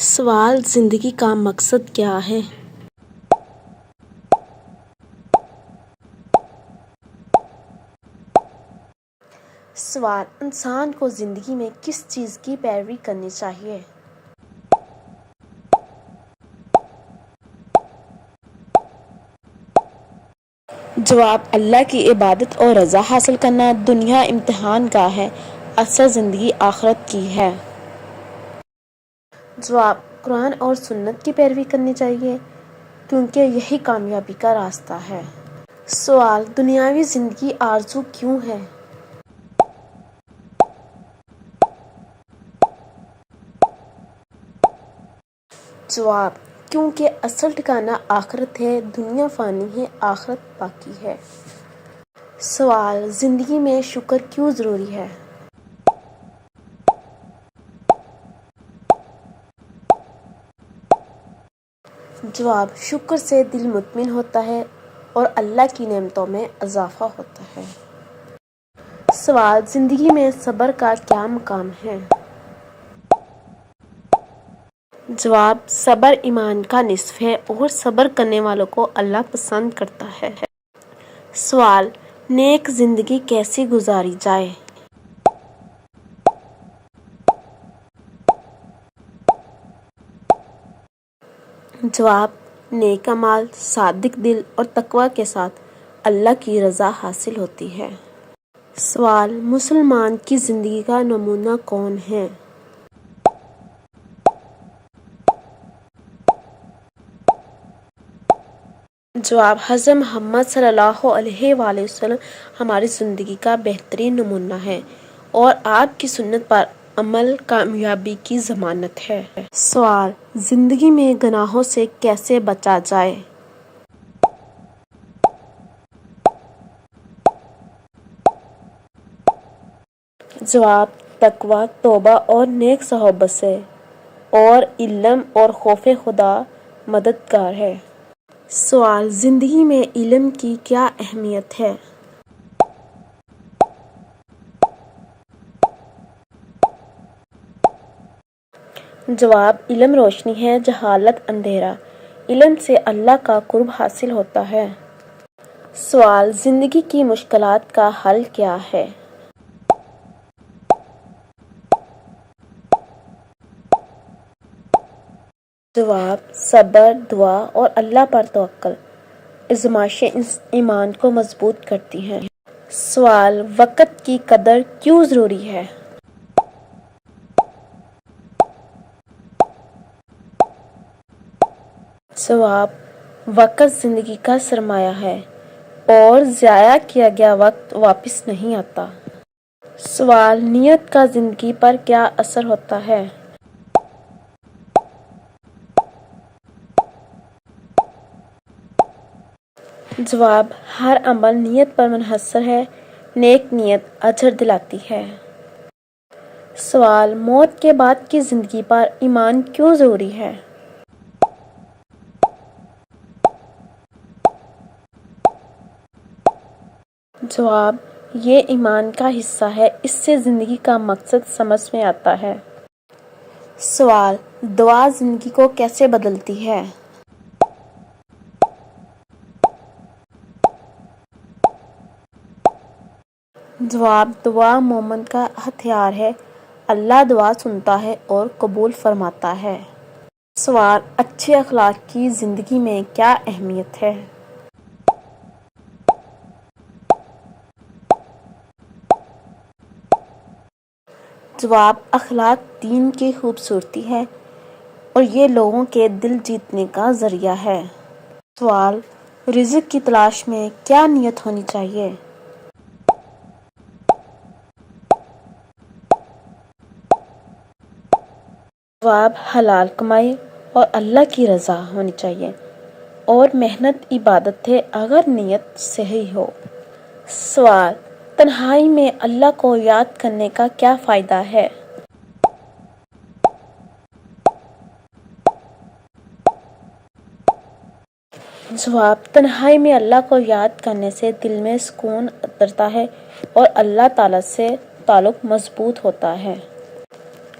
سوال: زندگی کا مقصد کیا ہے؟ سوال: انسان کو زندگی میں کس چیز کی پیروی کرنی چاہیے؟ جواب: اللہ کی عبادت اور رضا حاصل کرنا۔ دنیا امتحان گاہ ہے، اصل زندگی آخرت کی ہے۔ جواب: قرآن اور سنت کی پیروی کرنی چاہیے، کیونکہ یہی کامیابی کا راستہ ہے۔ سوال: دنیاوی زندگی آرزو کیوں ہے؟ جواب: کیونکہ اصل ٹھکانہ آخرت ہے، دنیا فانی ہے، آخرت باقی ہے۔ سوال: زندگی میں شکر کیوں ضروری ہے؟ جواب: شکر سے دل مطمئن ہوتا ہے اور اللہ کی نعمتوں میں اضافہ ہوتا ہے۔ سوال: زندگی میں صبر کا کیا مقام ہے؟ جواب: صبر ایمان کا نصف ہے اور صبر کرنے والوں کو اللہ پسند کرتا ہے۔ سوال: نیک زندگی کیسے گزاری جائے؟ جواب: نیک اعمال، صادق دل اور تقوی کے ساتھ اللہ کی رضا حاصل ہوتی ہے۔ سوال: مسلمان کی زندگی کا نمونہ کون ہے؟ جواب: حضرت محمد صلی اللہ علیہ وآلہ وسلم ہماری زندگی کا بہترین نمونہ ہے اور آپ کی سنت پر عمل کامیابی کی ضمانت ہے۔ سوال: زندگی میں گناہوں سے کیسے بچا جائے؟ جواب: تقوی، توبہ اور نیک صحبت سے، اور علم اور خوف خدا مددگار ہے۔ سوال: زندگی میں علم کی کیا اہمیت ہے؟ جواب: علم روشنی ہے، جہالت اندھیرا۔ علم سے اللہ کا قرب حاصل ہوتا ہے۔ سوال: زندگی کی مشکلات کا حل کیا ہے؟ جواب: صبر، دعا اور اللہ پر توکل۔ آزمائشیں ایمان کو مضبوط کرتی ہیں۔ سوال: وقت کی قدر کیوں ضروری ہے؟ جواب: وقت زندگی کا سرمایہ ہے اور ضائع کیا گیا وقت واپس نہیں آتا۔ سوال: نیت کا زندگی پر کیا اثر ہوتا ہے؟ جواب: ہر عمل نیت پر منحصر ہے، نیک نیت اجر دلاتی ہے۔ سوال: موت کے بعد کی زندگی پر ایمان کیوں ضروری ہے؟ جواب: یہ ایمان کا حصہ ہے، اس سے زندگی کا مقصد سمجھ میں آتا ہے۔ سوال: دعا زندگی کو کیسے بدلتی ہے؟ جواب: دعا مومن کا ہتھیار ہے، اللہ دعا سنتا ہے اور قبول فرماتا ہے۔ سوال: اچھے اخلاق کی زندگی میں کیا اہمیت ہے؟ جواب: اخلاق دین کی خوبصورتی ہے اور یہ لوگوں کے دل جیتنے کا ذریعہ ہے۔ سوال: رزق کی تلاش میں کیا نیت ہونی چاہیے؟ جواب: حلال کمائی اور اللہ کی رضا ہونی چاہیے، اور محنت عبادت ہے اگر نیت صحیح ہو۔ سوال: تنہائی میں اللہ کو یاد کرنے کا کیا فائدہ ہے؟ جواب: تنہائی میں اللہ کو یاد کرنے سے دل میں سکون اترتا ہے اور اللہ تعالی سے تعلق مضبوط ہوتا ہے۔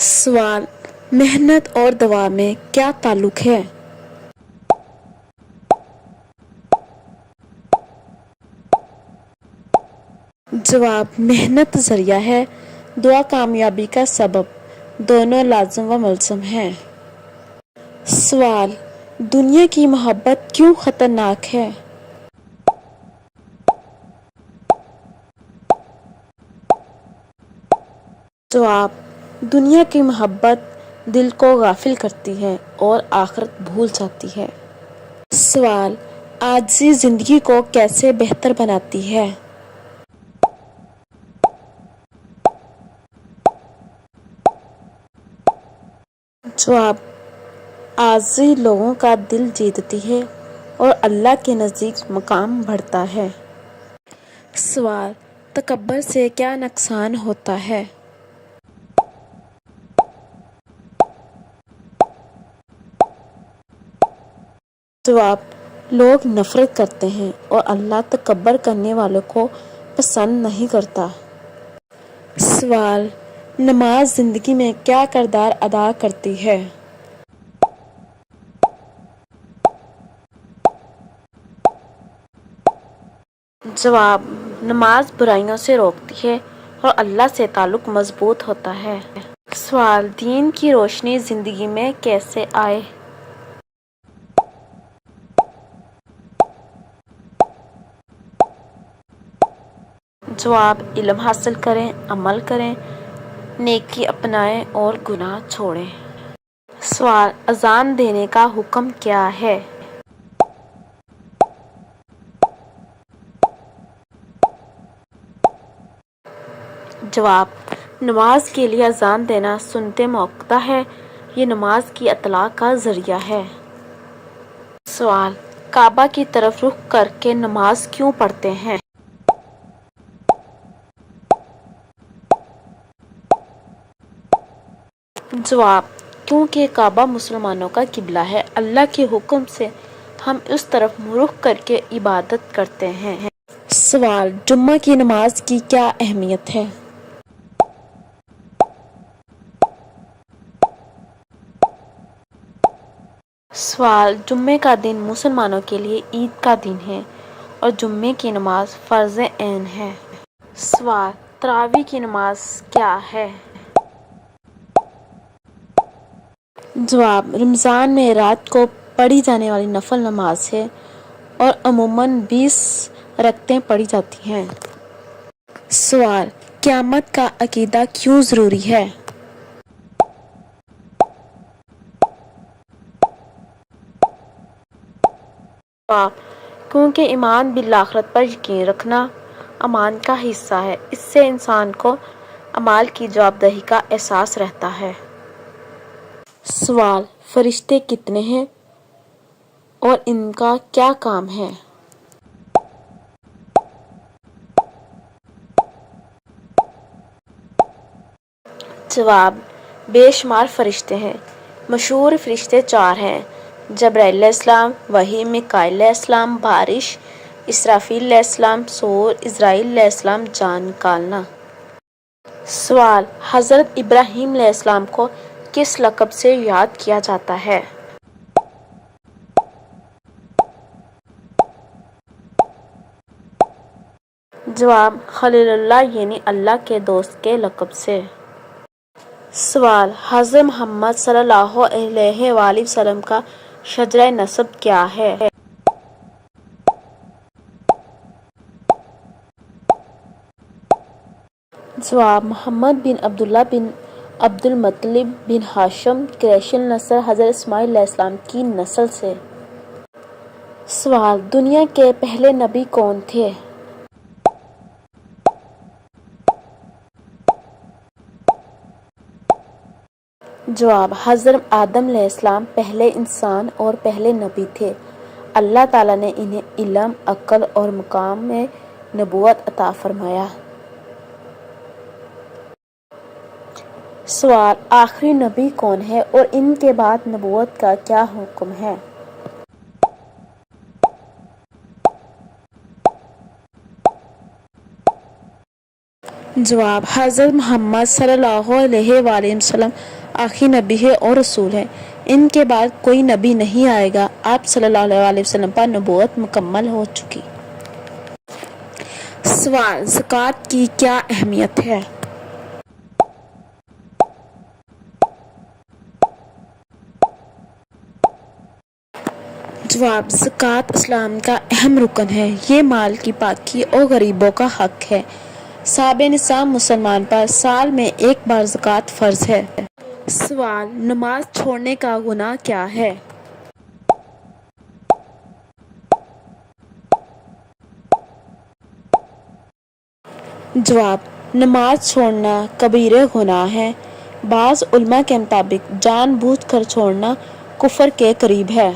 سوال: محنت اور دعا میں کیا تعلق ہے؟ جواب: محنت ذریعہ ہے، دعا کامیابی کا سبب، دونوں لازم و ملزم ہیں۔ سوال: دنیا کی محبت کیوں خطرناک ہے؟ جواب: دنیا کی محبت دل کو غافل کرتی ہے اور آخرت بھول جاتی ہے۔ سوال: عاجزی زندگی کو کیسے بہتر بناتی ہے؟ جواب: عاجزی لوگوں کا دل جیتتی ہے اور اللہ کے نزدیک مقام بڑھتا ہے۔ سوال: تکبر سے کیا نقصان ہوتا ہے؟ جواب: لوگ نفرت کرتے ہیں اور اللہ تکبر کرنے والوں کو پسند نہیں کرتا۔ سوال: نماز زندگی میں کیا کردار ادا کرتی ہے؟ جواب: نماز برائیوں سے روکتی ہے اور اللہ سے تعلق مضبوط ہوتا ہے۔ سوال: دین کی روشنی زندگی میں کیسے آئے؟ جواب: علم حاصل کریں، عمل کریں، نیکی اپنائیں اور گناہ چھوڑیں۔ سوال: اذان دینے کا حکم کیا ہے؟ جواب: نماز کے لیے اذان دینا سنت موقوتہ ہے، یہ نماز کی اطلاع کا ذریعہ ہے۔ سوال: کعبہ کی طرف رخ کر کے نماز کیوں پڑھتے ہیں؟ جواب: کیونکہ کعبہ مسلمانوں کا قبلہ ہے، اللہ کے حکم سے ہم اس طرف رخ کر کے عبادت کرتے ہیں۔ سوال: جمعہ کی نماز کی کیا اہمیت ہے؟ سوال: جمعے کا دن مسلمانوں کے لیے عید کا دن ہے اور جمعے کی نماز فرض عین ہے۔ سوال: تراویح کی نماز کیا ہے؟ جواب: رمضان میں رات کو پڑھی جانے والی نفل نماز ہے اور عموماً 20 رکعتیں پڑھی جاتی ہیں۔ سوال: قیامت کا عقیدہ کیوں ضروری ہے؟ جواب: کیونکہ ایمان بالآخرت پر یقین رکھنا ایمان کا حصہ ہے، اس سے انسان کو اعمال کی جوابدہی کا احساس رہتا ہے۔ سوال: فرشتے کتنے ہیں اور ان کا کیا کام ہے؟ جواب: بے شمار فرشتے ہیں، مشہور فرشتے 4 ہیں: جبرائیل علیہ السلام، وحی، میکائیل علیہ السلام، بارش، اسرافیل علیہ السلام، صور، عزرائیل علیہ السلام، جان نکالنا۔ سوال: حضرت ابراہیم علیہ السلام کو کس لقب سے یاد کیا جاتا ہے؟ جواب: خلیل اللہ یعنی اللہ کے دوست کے لقب سے۔ سوال: حضرت محمد صلی اللہ علیہ وآلہ وسلم کا شجرہ نسب کیا ہے؟ جواب: محمد بن عبداللہ بن عبد المطلب بن ہاشم، قریشی نسل، حضرت اسماعیل علیہ السلام کی نسل سے۔ سوال: دنیا کے پہلے نبی کون تھے؟ جواب: حضرت آدم علیہ السلام پہلے انسان اور پہلے نبی تھے، اللہ تعالیٰ نے انہیں علم، عقل اور مقام نبوت عطا فرمایا۔ سوال: آخری نبی کون ہے اور ان کے بعد نبوت کا کیا حکم ہے؟ جواب: حضرت محمد صلی اللہ علیہ وآلہ وسلم آخری نبی ہے اور رسول ہے۔ ان کے بعد کوئی نبی نہیں آئے گا۔ آپ صلی اللہ علیہ وسلم پر نبوت مکمل ہو چکی۔ سوال: زکوٰۃ کی کیا اہمیت ہے؟ جواب: زکوٰۃ اسلام کا اہم رکن ہے۔ یہ مال کی پاکی اور غریبوں کا حق ہے۔ صاحب نصاب مسلمان پر سال میں ایک بار زکوٰۃ فرض ہے۔ سوال: نماز چھوڑنے کا گناہ کیا ہے؟ جواب: نماز چھوڑنا کبیرہ گناہ ہے۔ بعض علماء کے مطابق جان بوجھ کر چھوڑنا کفر کے قریب ہے۔